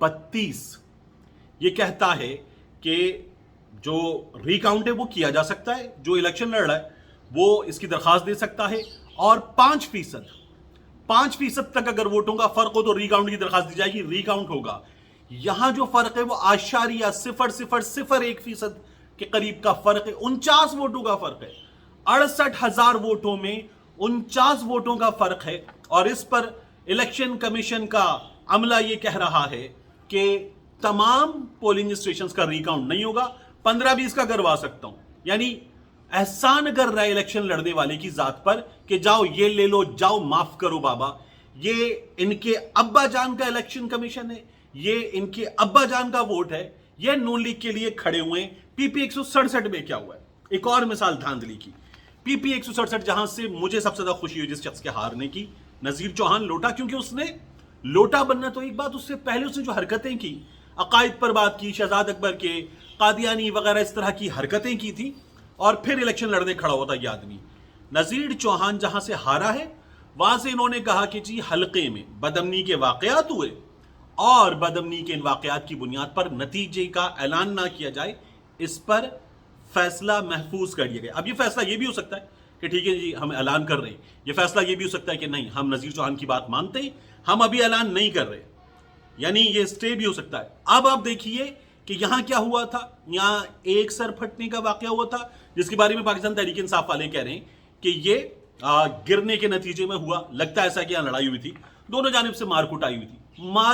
32 یہ کہتا ہے کہ جو ریکاؤنٹ ہے وہ کیا جا سکتا ہے, جو الیکشن لڑ رہا ہے وہ اس کی درخواست دے سکتا ہے, اور 5% تک اگر ووٹوں کا فرق ہو تو ریکاؤنٹ کی درخواست دی جائے گی, ریکاؤنٹ ہوگا. یہاں جو فرق ہے وہ 0.001% کے قریب کا فرق ہے, 49 ووٹوں کا فرق ہے, 68,000 ووٹوں میں 49 ووٹوں کا فرق ہے. اور اس پر الیکشن کمیشن کا عملہ یہ کہہ رہا ہے کہ تمام پولنگ اسٹیشنز کا ریکاؤنٹ نہیں ہوگا, 15-20 کا کروا سکتا ہوں. یعنی احسان کر رہا ہے الیکشن لڑنے والے کی ذات پر کہ جاؤ یہ لے لو, جاؤ معاف کرو بابا. یہ ان کے ابا جان کا الیکشن کمیشن ہے, یہ ان کے ابا جان کا ووٹ ہے, یہ نون لیگ کے لیے کھڑے ہوئے ہیں. پی پی 167 میں کیا ہوا ہے, ایک اور مثال دھاندلی کی. پی پی 167 جہاں سے مجھے سب سے زیادہ خوشی ہوئی جس شخص کے ہارنے کی, نذیر چوہان لوٹا, کیونکہ اس نے لوٹا بننا تو ایک بات, اس سے پہلے اس نے جو حرکتیں کی, عقائد پر بات کی, شہزاد اکبر کے قادیانی وغیرہ اس طرح کی حرکتیں کی تھی, اور پھر الیکشن لڑنے کھڑا ہوتا یہ آدمی. نذیر چوہان جہاں سے ہارا ہے وہاں سے انہوں نے کہا کہ جی حلقے میں بدامنی کے واقعات ہوئے اور بدامنی کے ان واقعات کی بنیاد پر نتیجے کا اعلان نہ کیا جائے, اس پر فیصلہ محفوظ کر دیا گیا. اب یہ فیصلہ یہ بھی ہو سکتا ہے کہ ٹھیک ہے جی ہم اعلان کر رہے ہیں, یہ فیصلہ یہ بھی ہو سکتا ہے کہ نہیں ہم نذیر چوہان کی بات مانتے ہیں, ہم ابھی اعلان نہیں کر رہے, یعنی یہ سٹے بھی ہو سکتا ہے. اب آپ دیکھیے کہ یہاں کیا ہوا تھا, یہاں ایک سر پھٹنے کا واقعہ ہوا تھا جس کے بارے میں پاکستان تحریک انصاف والے کہہ رہے ہیں کہ یہ گرنے کے نتیجے میں ہوا. لگتا ہے ایسا کہ یہاں لڑائی ہوئی تھی, دونوں جانب سے مار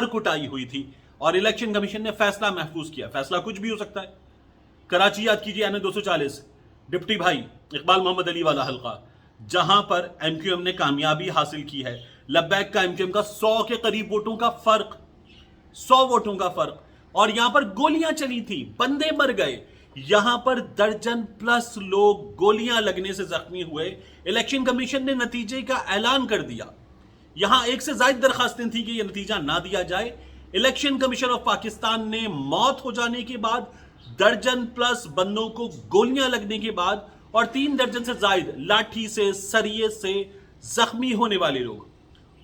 کٹائی ہوئی تھی, اور الیکشن کمیشن نے فیصلہ محفوظ کیا. فیصلہ کچھ بھی ہو سکتا ہے. کراچی یاد کیجیے این 240 ڈپٹی بھائی اقبال محمد علی والا حلقہ, جہاں پر ایم کیو ایم نے کامیابی حاصل کی ہے. لبیک کا ایم کیو ایم کا 100 کے قریب ووٹوں کا فرق, 100 ووٹوں کا فرق, اور یہاں پر گولیاں چلی تھی, بندے مر گئے. یہاں پر درجن پلس لوگ گولیاں لگنے سے زخمی ہوئے. الیکشن کمیشن نے نتیجے کا اعلان کر دیا. یہاں ایک سے زائد درخواستیں تھیں کہ یہ نتیجہ نہ دیا جائے. الیکشن کمیشن آف پاکستان نے موت ہو جانے کے بعد, درجن پلس بندوں کو گولیاں لگنے کے بعد, اور 3 درجن سے زائد لاٹھی سے سریے سے زخمی ہونے والے لوگ,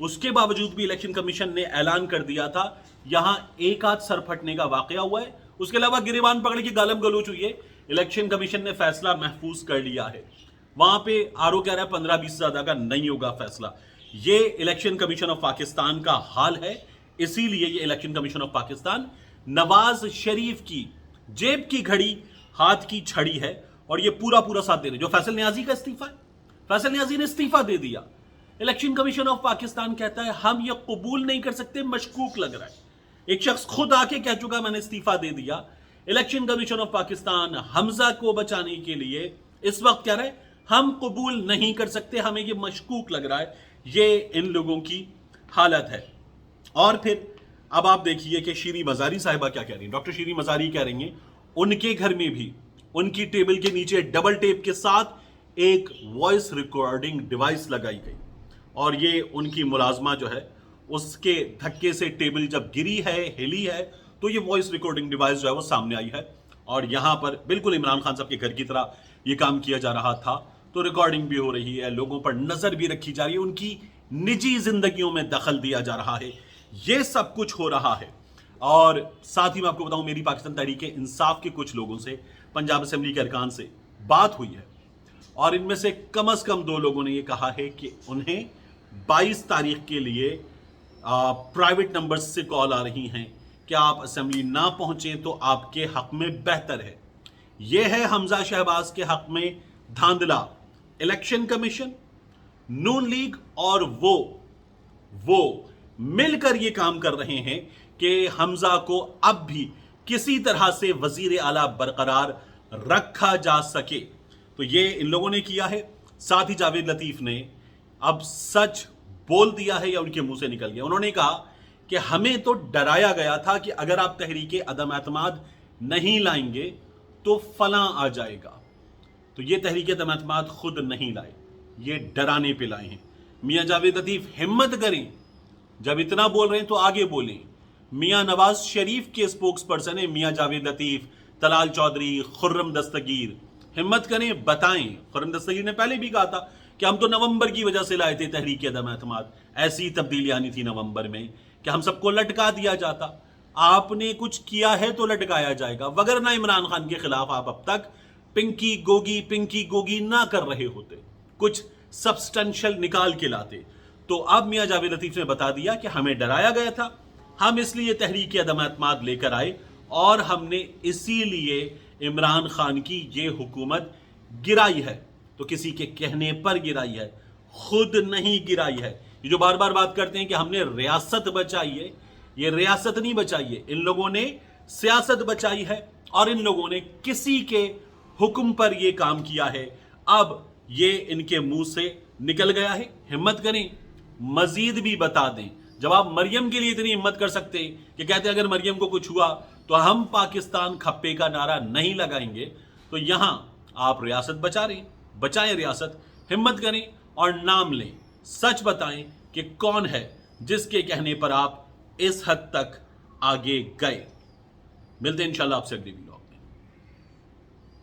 اس کے باوجود بھی الیکشن کمیشن نے اعلان کر دیا تھا. یہاں ایک آدھ سر پھٹنے کا واقعہ ہوا ہے, اس کے علاوہ گریبان پکڑ کے گالم گلوچ ہوئی ہے. الیکشن کمیشن نے فیصلہ محفوظ کر لیا ہے. وہاں پہ آرو کہہ رہا ہے 15-20 سے زیادہ کا نہیں ہوگا فیصلہ. یہ الیکشن کمیشن آف پاکستان کا حال ہے. اسی لیے یہ election commission of Pakistan Nawaz Sharif کی جیب کی گھڑی ہاتھ کی چھڑی ہے, اور یہ پورا ساتھ دے رہے. جو فیصل نیازی کا استعفیٰ ہے, فیصل نیازی نے استعفیٰ دے دیا. الیکشن کمیشن آف پاکستان کہتا ہے ہم یہ قبول نہیں کر سکتے, مشکوک لگ رہا ہے. ایک شخص خود آ کے کہہ چکا میں نے استعفیٰ دے دیا. الیکشن کمیشن آف پاکستان حمزہ کو بچانے کے لیے اس وقت کہہ رہا ہے ہم قبول نہیں کر سکتے, ہمیں یہ مشکوک لگ رہا ہے. یہ ان لوگوں کی حالت ہے. اور پھر اب آپ دیکھیے کہ شیریں مزاری صاحبہ کیا کہہ رہی ہیں. ڈاکٹر شیریں مزاری کہہ رہی ہیں ان کے گھر میں بھی ان کی ٹیبل کے نیچے ڈبل ٹیپ کے ساتھ ایک وائس ریکارڈنگ ڈیوائس لگائی گئی, اور یہ ان کی ملازمہ جو ہے اس کے دھکے سے ٹیبل جب گری ہے, ہلی ہے, تو یہ وائس ریکارڈنگ ڈیوائس جو ہے وہ سامنے آئی ہے. اور یہاں پر بالکل عمران خان صاحب کے گھر کی طرح یہ کام کیا جا رہا تھا, تو ریکارڈنگ بھی ہو رہی ہے, لوگوں پر نظر بھی رکھی جا رہی ہے, ان کی نجی زندگیوں میں دخل دیا جا رہا ہے. یہ سب کچھ ہو رہا ہے. اور ساتھ ہی میں آپ کو بتاؤں میری پاکستان تحریک انصاف کے کچھ لوگوں سے, پنجاب اسمبلی کے ارکان سے بات ہوئی ہے, اور ان میں سے کم از کم 2 لوگوں نے یہ کہا ہے کہ انہیں 22 تاریخ کے لیے پرائیویٹ نمبر سے کال آ رہی ہیں کہ آپ اسمبلی نہ پہنچیں تو آپ کے حق میں بہتر ہے. یہ ہے حمزہ شہباز کے حق میں دھاندلا. الیکشن کمیشن, نون لیگ اور وہ مل کر یہ کام کر رہے ہیں کہ حمزہ کو اب بھی کسی طرح سے وزیر اعلیٰ برقرار رکھا جا سکے. تو یہ ان لوگوں نے کیا ہے. ساتھ ہی جاوید لطیف نے اب سچ بول دیا ہے یا ان کے منہ سے نکل گیا. انہوں نے کہا کہ ہمیں تو ڈرایا گیا تھا کہ اگر آپ تحریک عدم اعتماد نہیں لائیں گے تو فلاں آ جائے گا. تو یہ تحریک عدم اعتماد خود نہیں لائے, یہ ڈرانے پہ لائے ہیں. میاں جاوید لطیف ہمت کریں, جب اتنا بول رہے ہیں تو آگے بولیں. میاں نواز شریف کے اسپوکس پرسن ہیں میاں جاوید لطیف, طلال چودھری, خرم دستگیر. ہمت کریں, بتائیں. خرم دستگیر نے پہلے بھی کہا تھا کہ ہم تو نومبر کی وجہ سے لائے تھے تحریک عدم اعتماد, ایسی تبدیلی آنی تھی نومبر میں کہ ہم سب کو لٹکا دیا جاتا. آپ نے کچھ کیا ہے تو لٹکایا جائے گا، وگرنہ عمران خان کے خلاف آپ اب تک پنکی گوگی نہ کر رہے ہوتے، کچھ سبسٹنشل نکال کے لاتے۔ تو اب میاں جاوید لطیف نے بتا دیا کہ ہمیں ڈرایا گیا تھا، ہم اس لیے تحریک عدم اعتماد لے کر آئے، اور ہم نے اسی لیے عمران خان کی یہ حکومت گرائی ہے۔ تو کسی کے کہنے پر گرائی ہے، خود نہیں گرائی ہے۔ یہ جو بار بار بات کرتے ہیں کہ ہم نے ریاست بچائی ہے، یہ ریاست نہیں بچائی ہے، ان لوگوں نے سیاست بچائی ہے، اور ان لوگوں نے کسی کے حکم پر یہ کام کیا ہے۔ اب یہ ان کے منہ سے نکل گیا ہے، ہمت کریں مزید بھی بتا دیں۔ جب آپ مریم کے لیے اتنی ہمت کر سکتے کہ کہتے اگر مریم کو کچھ ہوا تو ہم پاکستان کھپے کا نعرہ نہیں لگائیں گے، تو یہاں آپ ریاست بچا رہے ہیں۔ بچائیں ریاست، ہمت کریں اور نام لیں، سچ بتائیں کہ کون ہے جس کے کہنے پر آپ اس حد تک آگے گئے۔ ملتے ہیں انشاءاللہ آپ سے اگلی ویڈیو۔